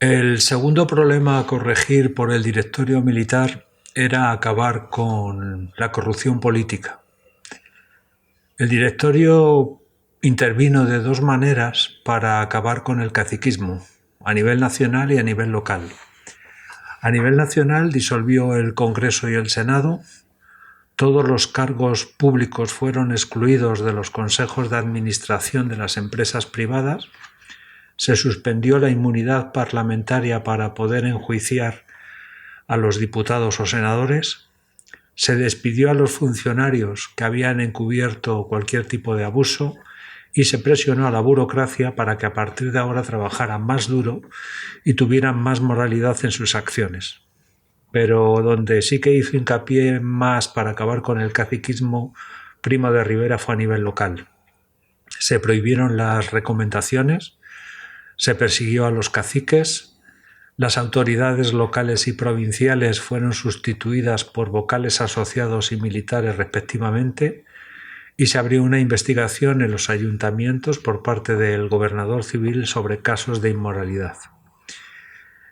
El segundo problema a corregir por el directorio militar era acabar con la corrupción política. El directorio intervino de dos maneras para acabar con el caciquismo, a nivel nacional y a nivel local. A nivel nacional disolvió el Congreso y el Senado, todos los cargos públicos fueron excluidos de los consejos de administración de las empresas privadas, se suspendió la inmunidad parlamentaria para poder enjuiciar a los diputados o senadores, se despidió a los funcionarios que habían encubierto cualquier tipo de abuso y se presionó a la burocracia para que a partir de ahora trabajaran más duro y tuvieran más moralidad en sus acciones. Pero donde sí que hizo hincapié más para acabar con el caciquismo Primo de Rivera fue a nivel local. Se prohibieron las recomendaciones, se persiguió a los caciques, las autoridades locales y provinciales fueron sustituidas por vocales asociados y militares respectivamente, y se abrió una investigación en los ayuntamientos por parte del gobernador civil sobre casos de inmoralidad.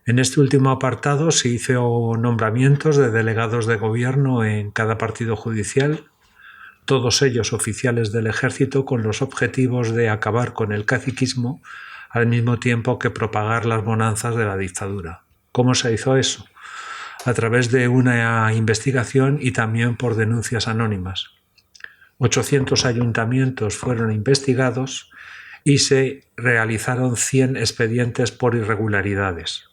En este último apartado se hizo nombramientos de delegados de gobierno en cada partido judicial, todos ellos oficiales del ejército con los objetivos de acabar con el caciquismo al mismo tiempo que propagar las bonanzas de la dictadura. ¿Cómo se hizo eso? A través de una investigación y también por denuncias anónimas. 800 ayuntamientos fueron investigados y se realizaron 100 expedientes por irregularidades.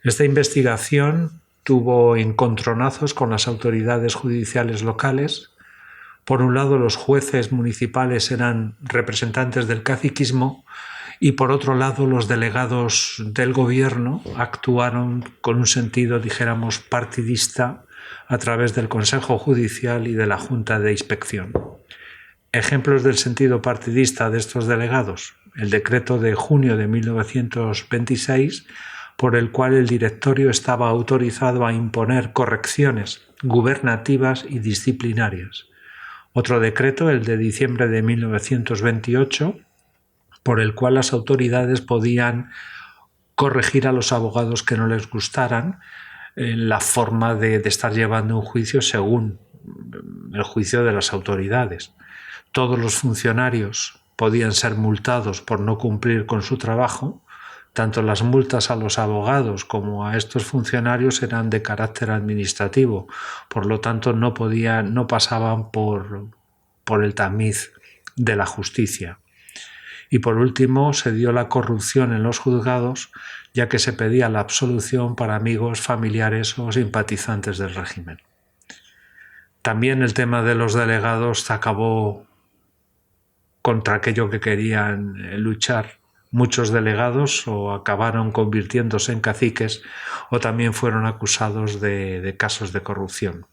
Esta investigación tuvo encontronazos con las autoridades judiciales locales. Por un lado, los jueces municipales eran representantes del caciquismo y por otro lado, los delegados del gobierno actuaron con un sentido, dijéramos, partidista a través del Consejo Judicial y de la Junta de Inspección. Ejemplos del sentido partidista de estos delegados: el decreto de junio de 1926, por el cual el directorio estaba autorizado a imponer correcciones gubernativas y disciplinarias. Otro decreto, el de diciembre de 1928, por el cual las autoridades podían corregir a los abogados que no les gustaran la forma de estar llevando un juicio según el juicio de las autoridades. Todos los funcionarios podían ser multados por no cumplir con su trabajo. Tanto las multas a los abogados como a estos funcionarios eran de carácter administrativo, por lo tanto no pasaban por el tamiz de la justicia. Y por último, se dio la corrupción en los juzgados, ya que se pedía la absolución para amigos, familiares o simpatizantes del régimen. También el tema de los delegados acabó contra aquello que querían luchar. Muchos delegados o acabaron convirtiéndose en caciques o también fueron acusados de casos de corrupción.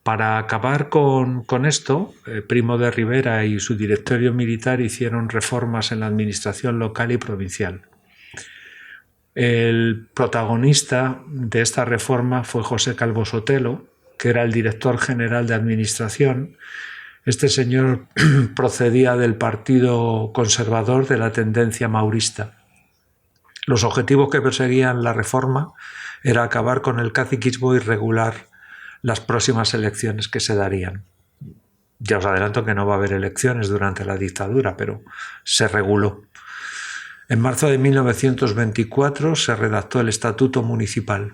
Para acabar con esto, Primo de Rivera y su directorio militar hicieron reformas en la administración local y provincial. El protagonista de esta reforma fue José Calvo Sotelo, que era el director general de administración. Este señor procedía del Partido Conservador de la tendencia maurista. Los objetivos que perseguían la reforma era acabar con el caciquismo y regular las próximas elecciones que se darían. Ya os adelanto que no va a haber elecciones durante la dictadura, pero se reguló. En marzo de 1924 se redactó el Estatuto Municipal.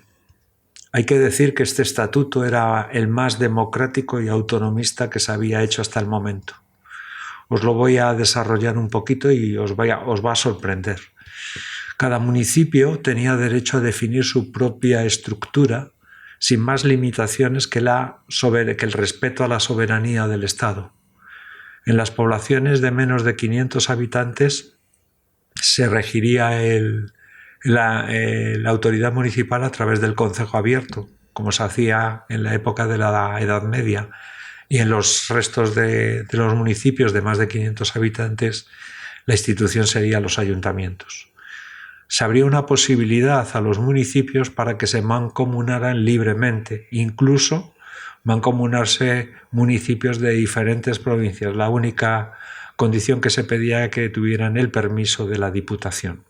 Hay que decir que este estatuto era el más democrático y autonomista que se había hecho hasta el momento. Os lo voy a desarrollar un poquito y os va a sorprender. Cada municipio tenía derecho a definir su propia estructura sin más limitaciones que el respeto a la soberanía del Estado. En las poblaciones de menos de 500 habitantes se regiría la autoridad municipal a través del concejo abierto, como se hacía en la época de la Edad Media, y en los restos de los municipios de más de 500 habitantes la institución sería los ayuntamientos. Se abrió una posibilidad a los municipios para que se mancomunaran libremente, incluso mancomunarse municipios de diferentes provincias. La única condición que se pedía era que tuvieran el permiso de la Diputación.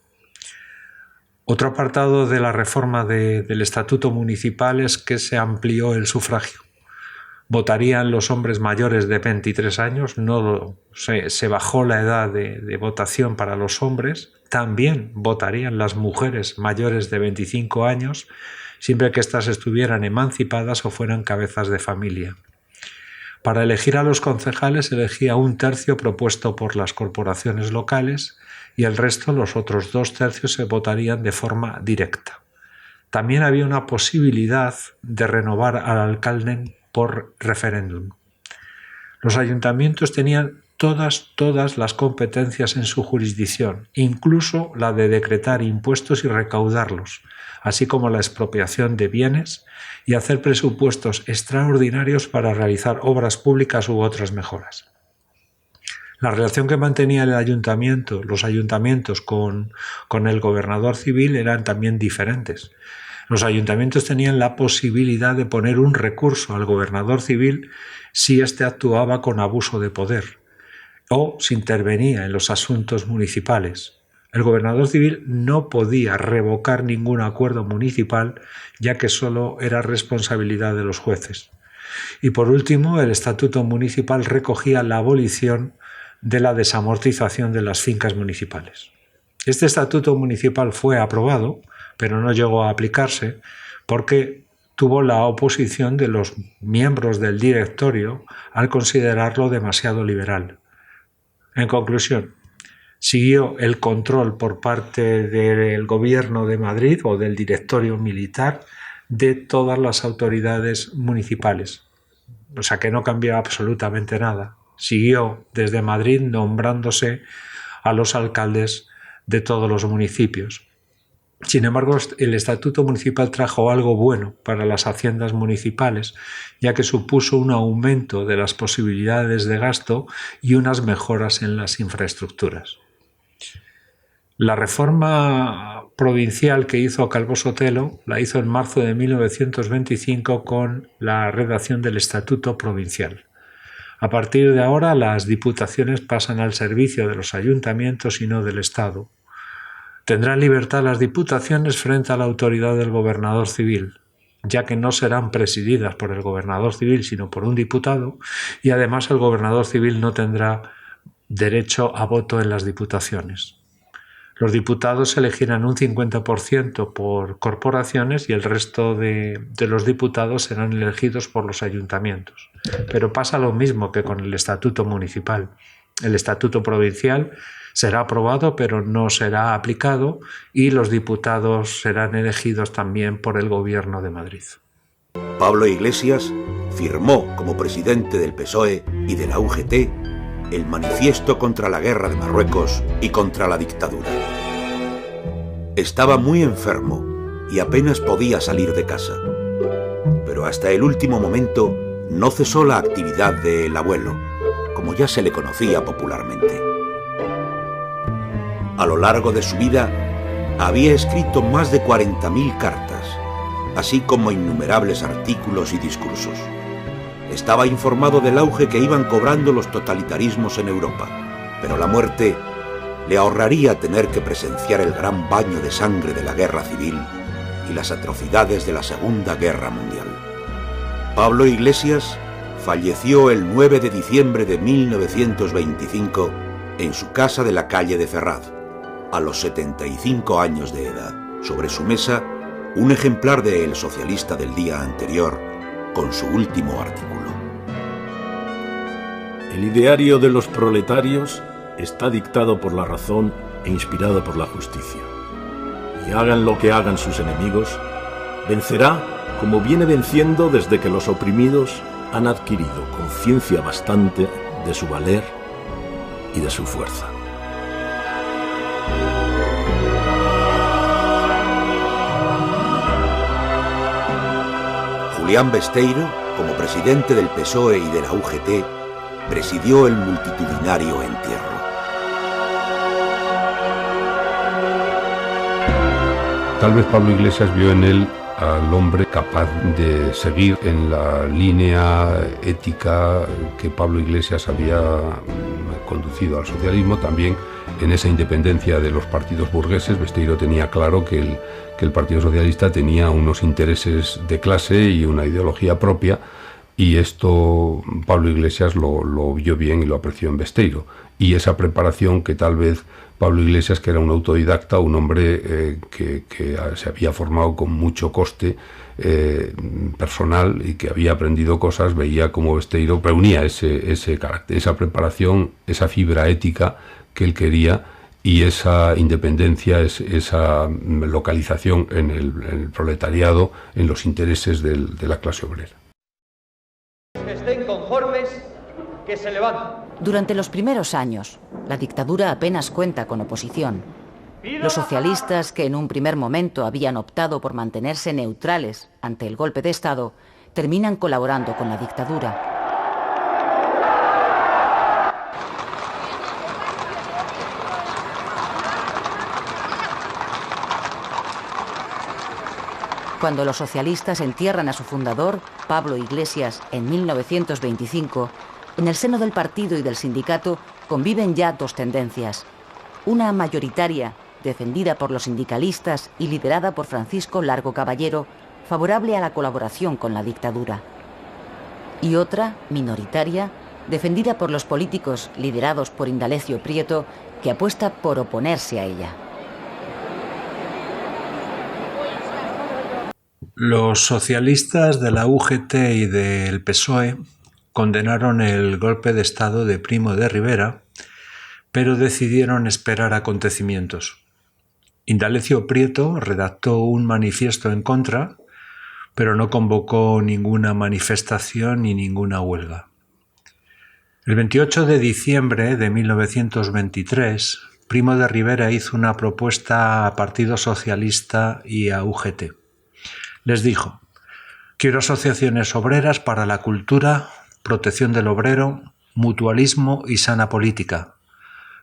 Otro apartado de la reforma del Estatuto Municipal es que se amplió el sufragio. Votarían los hombres mayores de 23 años, se bajó la edad de votación para los hombres. También votarían las mujeres mayores de 25 años, siempre que éstas estuvieran emancipadas o fueran cabezas de familia. Para elegir a los concejales se elegía 1/3 propuesto por las corporaciones locales y el resto, los otros 2/3, se votarían de forma directa. También había una posibilidad de renovar al alcalde por referéndum. Los ayuntamientos tenían todas las competencias en su jurisdicción, incluso la de decretar impuestos y recaudarlos, así como la expropiación de bienes y hacer presupuestos extraordinarios para realizar obras públicas u otras mejoras. La relación que mantenía los ayuntamientos con el gobernador civil eran también diferentes. Los ayuntamientos tenían la posibilidad de poner un recurso al gobernador civil si éste actuaba con abuso de poder o si intervenía en los asuntos municipales. El gobernador civil no podía revocar ningún acuerdo municipal, ya que solo era responsabilidad de los jueces. Y por último, el Estatuto Municipal recogía la abolición de la desamortización de las fincas municipales. Este Estatuto Municipal fue aprobado, pero no llegó a aplicarse porque tuvo la oposición de los miembros del directorio al considerarlo demasiado liberal. En conclusión, siguió el control por parte del Gobierno de Madrid o del directorio militar de todas las autoridades municipales. O sea que no cambió absolutamente nada. Siguió desde Madrid nombrándose a los alcaldes de todos los municipios. Sin embargo, el Estatuto Municipal trajo algo bueno para las haciendas municipales, ya que supuso un aumento de las posibilidades de gasto y unas mejoras en las infraestructuras. La reforma provincial que hizo Calvo Sotelo la hizo en marzo de 1925 con la redacción del Estatuto Provincial. A partir de ahora, las diputaciones pasan al servicio de los ayuntamientos y no del Estado. Tendrán libertad las diputaciones frente a la autoridad del gobernador civil, ya que no serán presididas por el gobernador civil, sino por un diputado, y además el gobernador civil no tendrá derecho a voto en las diputaciones. Los diputados elegirán un 50% por corporaciones y el resto de los diputados serán elegidos por los ayuntamientos. Pero pasa lo mismo que con el Estatuto Municipal. El Estatuto Provincial será aprobado, pero no será aplicado, y los diputados serán elegidos también por el Gobierno de Madrid. Pablo Iglesias firmó como presidente del PSOE y de la UGT el Manifiesto contra la Guerra de Marruecos y contra la dictadura. Estaba muy enfermo y apenas podía salir de casa, pero hasta el último momento no cesó la actividad del abuelo, como ya se le conocía popularmente. A lo largo de su vida había escrito más de 40.000 cartas, así como innumerables artículos y discursos. Estaba informado del auge que iban cobrando los totalitarismos en Europa, pero la muerte le ahorraría tener que presenciar el gran baño de sangre de la guerra civil y las atrocidades de la Segunda Guerra Mundial. Pablo Iglesias falleció el 9 de diciembre de 1925 en su casa de la calle de Ferraz, a los 75 años de edad. Sobre su mesa, un ejemplar de El Socialista del día anterior, con su último artículo. El ideario de los proletarios está dictado por la razón e inspirado por la justicia. Y hagan lo que hagan sus enemigos, vencerá como viene venciendo desde que los oprimidos han adquirido conciencia bastante de su valer y de su fuerza. Julián Besteiro, como presidente del PSOE y de la UGT, presidió el multitudinario entierro. Tal vez Pablo Iglesias vio en él al hombre capaz de seguir en la línea ética que Pablo Iglesias había conducido al socialismo, también en esa independencia de los partidos burgueses. Besteiro tenía claro que el Partido Socialista tenía unos intereses de clase y una ideología propia, y esto Pablo Iglesias lo vio bien y lo apreció en Besteiro. Y esa preparación que tal vez Pablo Iglesias, que era un autodidacta, un hombre que se había formado con mucho coste personal y que había aprendido cosas, veía como Besteiro reunía ese carácter, esa preparación, esa fibra ética que él quería, y esa independencia, esa localización en el proletariado, en los intereses de la clase obrera. Que estén conformes, que se levanten. Durante los primeros años, la dictadura apenas cuenta con oposición. Los socialistas, que en un primer momento habían optado por mantenerse neutrales ante el golpe de Estado, terminan colaborando con la dictadura. Cuando los socialistas entierran a su fundador, Pablo Iglesias, en 1925, en el seno del partido y del sindicato conviven ya dos tendencias. Una mayoritaria, defendida por los sindicalistas y liderada por Francisco Largo Caballero, favorable a la colaboración con la dictadura. Y otra, minoritaria, defendida por los políticos liderados por Indalecio Prieto, que apuesta por oponerse a ella. Los socialistas de la UGT y del PSOE condenaron el golpe de Estado de Primo de Rivera, pero decidieron esperar acontecimientos. Indalecio Prieto redactó un manifiesto en contra, pero no convocó ninguna manifestación ni ninguna huelga. El 28 de diciembre de 1923, Primo de Rivera hizo una propuesta a Partido Socialista y a UGT. Les dijo: quiero asociaciones obreras para la cultura, protección del obrero, mutualismo y sana política,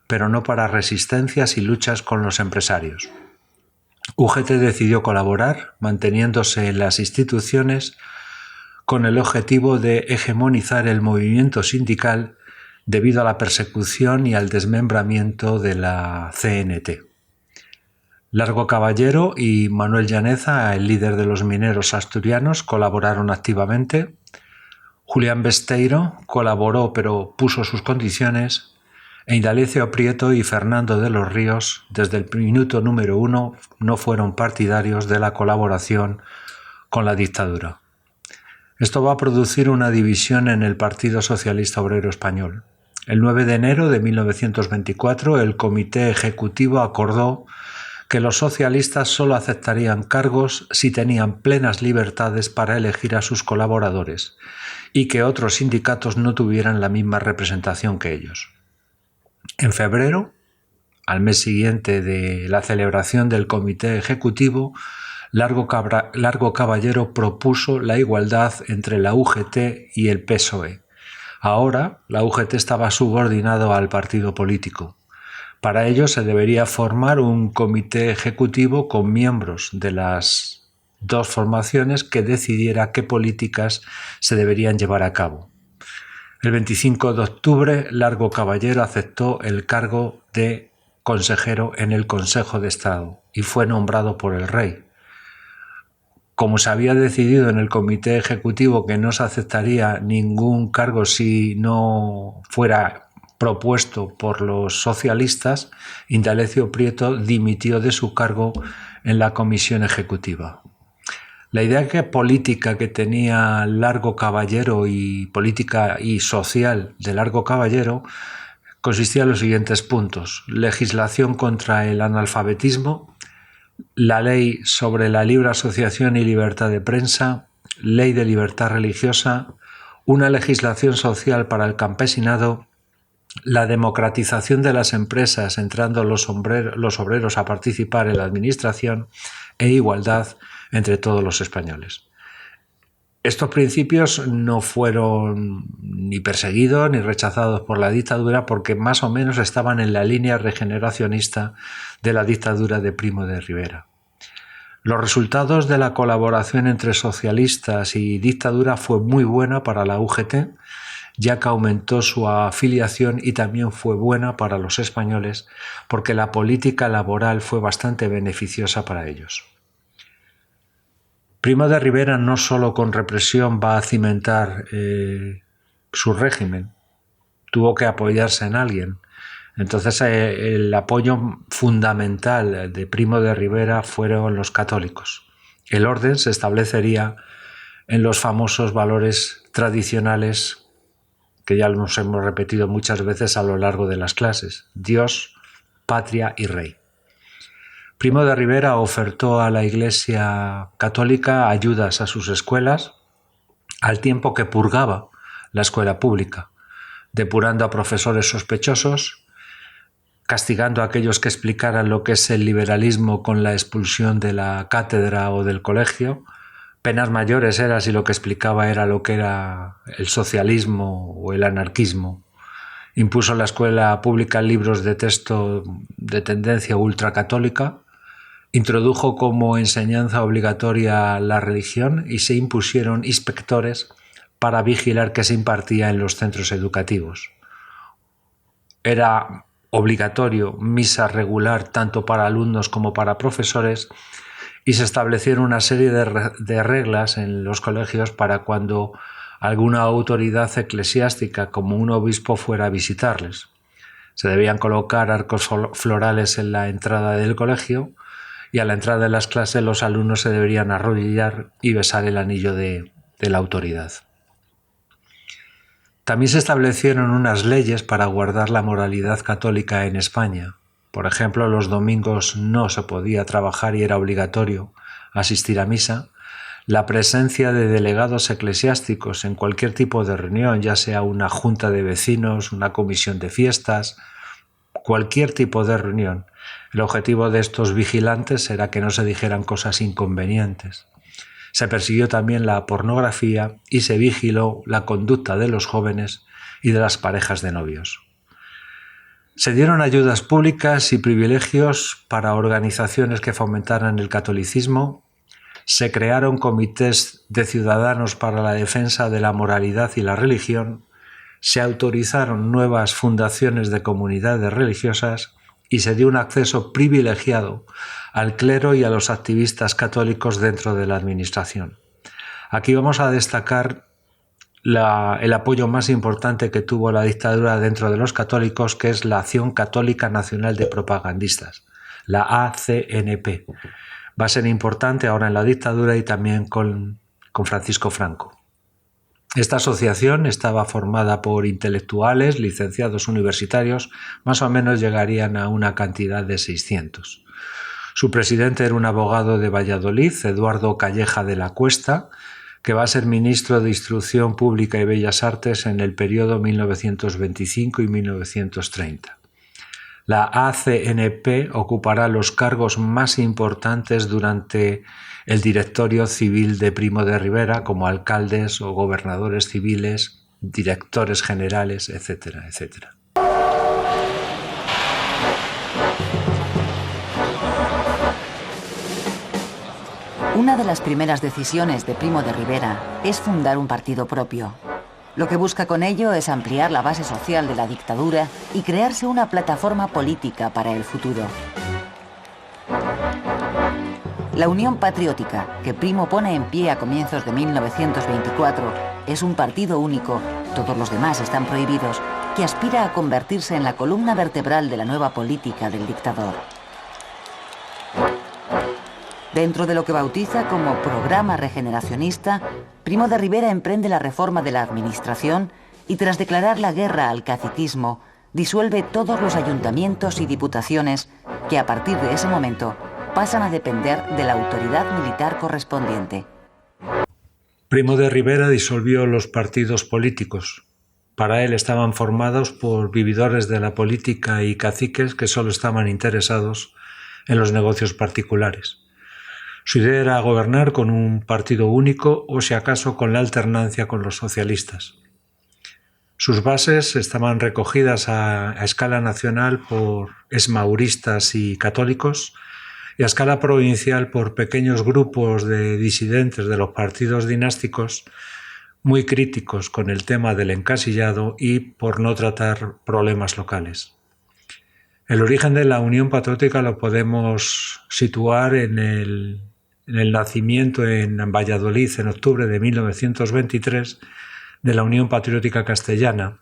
pero no para resistencias y luchas con los empresarios. UGT decidió colaborar, manteniéndose en las instituciones, con el objetivo de hegemonizar el movimiento sindical debido a la persecución y al desmembramiento de la CNT. Largo Caballero y Manuel Llaneza, el líder de los mineros asturianos, colaboraron activamente. Julián Besteiro colaboró pero puso sus condiciones, e Indalecio Prieto y Fernando de los Ríos, desde el minuto número 1, no fueron partidarios de la colaboración con la dictadura. Esto va a producir una división en el Partido Socialista Obrero Español. El 9 de enero de 1924, el Comité Ejecutivo acordó que los socialistas solo aceptarían cargos si tenían plenas libertades para elegir a sus colaboradores y que otros sindicatos no tuvieran la misma representación que ellos. En febrero, al mes siguiente de la celebración del Comité Ejecutivo, Largo Caballero propuso la igualdad entre la UGT y el PSOE. Ahora, la UGT estaba subordinado al partido político. Para ello se debería formar un comité ejecutivo con miembros de las dos formaciones que decidiera qué políticas se deberían llevar a cabo. El 25 de octubre, Largo Caballero aceptó el cargo de consejero en el Consejo de Estado y fue nombrado por el rey. Como se había decidido en el comité ejecutivo que no se aceptaría ningún cargo si no fuera propuesto por los socialistas, Indalecio Prieto dimitió de su cargo en la comisión ejecutiva. La idea política que tenía Largo Caballero y política y social de Largo Caballero consistía en los siguientes puntos: legislación contra el analfabetismo, la ley sobre la libre asociación y libertad de prensa, ley de libertad religiosa, una legislación social para el campesinado, la democratización de las empresas, entrando los obreros a participar en la administración, e igualdad entre todos los españoles. Estos principios no fueron ni perseguidos ni rechazados por la dictadura porque más o menos estaban en la línea regeneracionista de la dictadura de Primo de Rivera. Los resultados de la colaboración entre socialistas y dictadura fue muy buena para la UGT, ya que aumentó su afiliación y también fue buena para los españoles porque la política laboral fue bastante beneficiosa para ellos. Primo de Rivera no solo con represión va a cimentar su régimen, tuvo que apoyarse en alguien. Entonces el apoyo fundamental de Primo de Rivera fueron los católicos. El orden se establecería en los famosos valores tradicionales que ya los hemos repetido muchas veces a lo largo de las clases: Dios, patria y rey. Primo de Rivera ofertó a la Iglesia católica ayudas a sus escuelas al tiempo que purgaba la escuela pública, depurando a profesores sospechosos, castigando a aquellos que explicaran lo que es el liberalismo con la expulsión de la cátedra o del colegio. Penas mayores era si lo que explicaba era lo que era el socialismo o el anarquismo. Impuso en la escuela pública libros de texto de tendencia ultracatólica, introdujo como enseñanza obligatoria la religión y se impusieron inspectores para vigilar qué se impartía en los centros educativos. Era obligatorio misa regular tanto para alumnos como para profesores y se establecieron una serie de reglas en los colegios para cuando alguna autoridad eclesiástica como un obispo fuera a visitarles. Se debían colocar arcos florales en la entrada del colegio y a la entrada de las clases los alumnos se deberían arrodillar y besar el anillo de la autoridad. También se establecieron unas leyes para guardar la moralidad católica en España. Por ejemplo, los domingos no se podía trabajar y era obligatorio asistir a misa. La presencia de delegados eclesiásticos en cualquier tipo de reunión, ya sea una junta de vecinos, una comisión de fiestas, cualquier tipo de reunión. El objetivo de estos vigilantes era que no se dijeran cosas inconvenientes. Se persiguió también la pornografía y se vigiló la conducta de los jóvenes y de las parejas de novios. Se dieron ayudas públicas y privilegios para organizaciones que fomentaran el catolicismo. Se crearon comités de ciudadanos para la defensa de la moralidad y la religión. Se autorizaron nuevas fundaciones de comunidades religiosas y se dio un acceso privilegiado al clero y a los activistas católicos dentro de la administración. Aquí vamos a destacar el apoyo más importante que tuvo la dictadura dentro de los católicos, que es la Acción Católica Nacional de Propagandistas, la ACNP. Va a ser importante ahora en la dictadura y también con Francisco Franco. Esta asociación estaba formada por intelectuales, licenciados universitarios, más o menos llegarían a una cantidad de 600. Su presidente era un abogado de Valladolid, Eduardo Calleja de la Cuesta, que va a ser ministro de Instrucción Pública y Bellas Artes en el periodo 1925 y 1930. La ACNP ocupará los cargos más importantes durante el directorio civil de Primo de Rivera, como alcaldes o gobernadores civiles, directores generales, etcétera, etcétera. Una de las primeras decisiones de Primo de Rivera es fundar un partido propio. Lo que busca con ello es ampliar la base social de la dictadura y crearse una plataforma política para el futuro. La Unión Patriótica, que Primo pone en pie a comienzos de 1924, es un partido único, todos los demás están prohibidos, que aspira a convertirse en la columna vertebral de la nueva política del dictador. Dentro de lo que bautiza como programa regeneracionista, Primo de Rivera emprende la reforma de la administración y, tras declarar la guerra al caciquismo, disuelve todos los ayuntamientos y diputaciones que, a partir de ese momento, pasan a depender de la autoridad militar correspondiente. Primo de Rivera disolvió los partidos políticos. Para él estaban formados por vividores de la política y caciques que solo estaban interesados en los negocios particulares. Su idea era gobernar con un partido único o, si acaso, con la alternancia con los socialistas. Sus bases estaban recogidas a escala nacional por esmauristas y católicos y a escala provincial por pequeños grupos de disidentes de los partidos dinásticos, muy críticos con el tema del encasillado y por no tratar problemas locales. El origen de la Unión Patriótica lo podemos situar en el nacimiento en Valladolid en octubre de 1923 de la Unión Patriótica Castellana,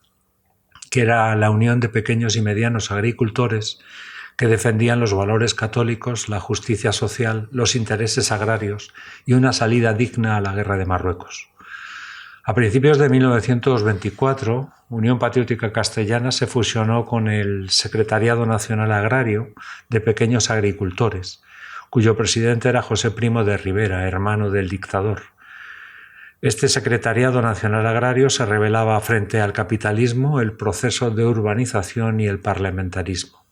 que era la unión de pequeños y medianos agricultores que defendían los valores católicos, la justicia social, los intereses agrarios y una salida digna a la guerra de Marruecos. A principios de 1924, Unión Patriótica Castellana se fusionó con el Secretariado Nacional Agrario de Pequeños Agricultores, cuyo presidente era José Primo de Rivera, hermano del dictador. Este Secretariado Nacional Agrario se rebelaba frente al capitalismo, el proceso de urbanización y el parlamentarismo.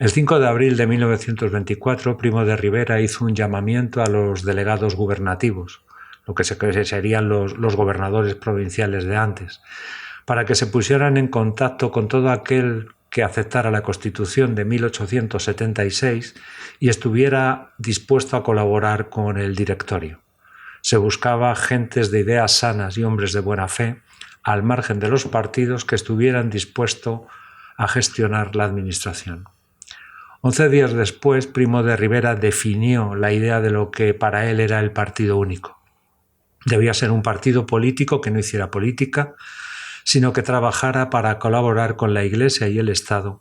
El 5 de abril de 1924, Primo de Rivera hizo un llamamiento a los delegados gubernativos, lo que serían los gobernadores provinciales de antes, para que se pusieran en contacto con todo aquel que aceptara la Constitución de 1876 y estuviera dispuesto a colaborar con el directorio. Se buscaba gentes de ideas sanas y hombres de buena fe, al margen de los partidos, que estuvieran dispuestos a gestionar la administración. 11 días después, Primo de Rivera definió la idea de lo que para él era el partido único. Debía ser un partido político que no hiciera política, sino que trabajara para colaborar con la Iglesia y el Estado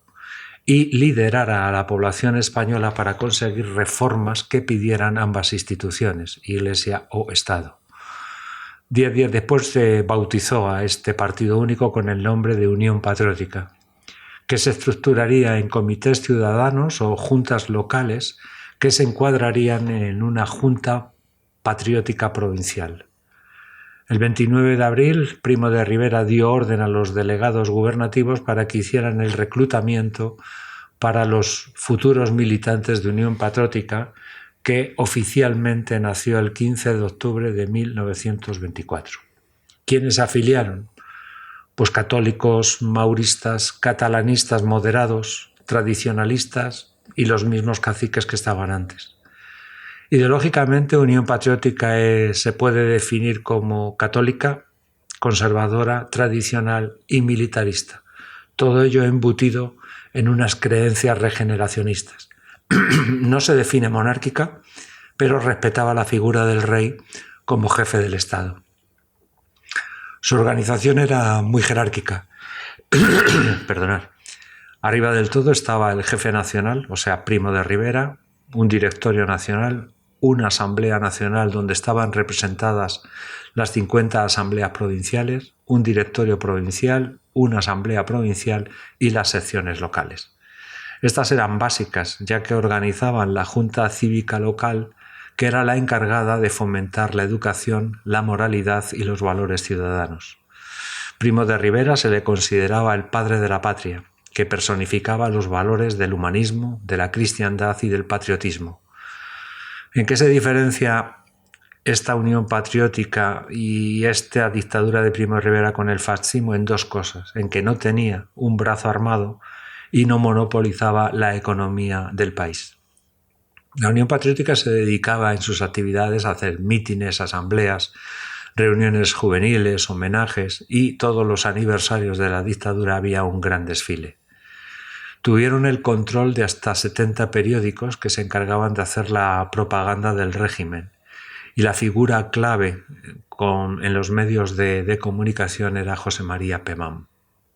y liderara a la población española para conseguir reformas que pidieran ambas instituciones, Iglesia o Estado. 10 días después se bautizó a este partido único con el nombre de Unión Patriótica, que se estructuraría en comités ciudadanos o juntas locales que se encuadrarían en una junta patriótica provincial. El 29 de abril, Primo de Rivera dio orden a los delegados gubernativos para que hicieran el reclutamiento para los futuros militantes de Unión Patriótica, que oficialmente nació el 15 de octubre de 1924. ¿Quiénes se afiliaron? Pues católicos, mauristas, catalanistas moderados, tradicionalistas y los mismos caciques que estaban antes. Ideológicamente, Unión Patriótica se puede definir como católica, conservadora, tradicional y militarista. Todo ello embutido en unas creencias regeneracionistas. No se define monárquica, pero respetaba la figura del rey como jefe del Estado. Su organización era muy jerárquica. Perdonad. Arriba del todo estaba el jefe nacional, o sea, Primo de Rivera, un directorio nacional, una asamblea nacional donde estaban representadas las 50 asambleas provinciales, un directorio provincial, una asamblea provincial y las secciones locales. Estas eran básicas, ya que organizaban la Junta Cívica Local, que era la encargada de fomentar la educación, la moralidad y los valores ciudadanos. Primo de Rivera se le consideraba el padre de la patria, que personificaba los valores del humanismo, de la cristiandad y del patriotismo. ¿En qué se diferencia esta Unión Patriótica y esta dictadura de Primo de Rivera con el fascismo? En dos cosas: en que no tenía un brazo armado y no monopolizaba la economía del país. La Unión Patriótica se dedicaba en sus actividades a hacer mítines, asambleas, reuniones juveniles, homenajes, y todos los aniversarios de la dictadura había un gran desfile. Tuvieron el control de hasta 70 periódicos que se encargaban de hacer la propaganda del régimen, y la figura clave en los medios de comunicación era José María Pemán.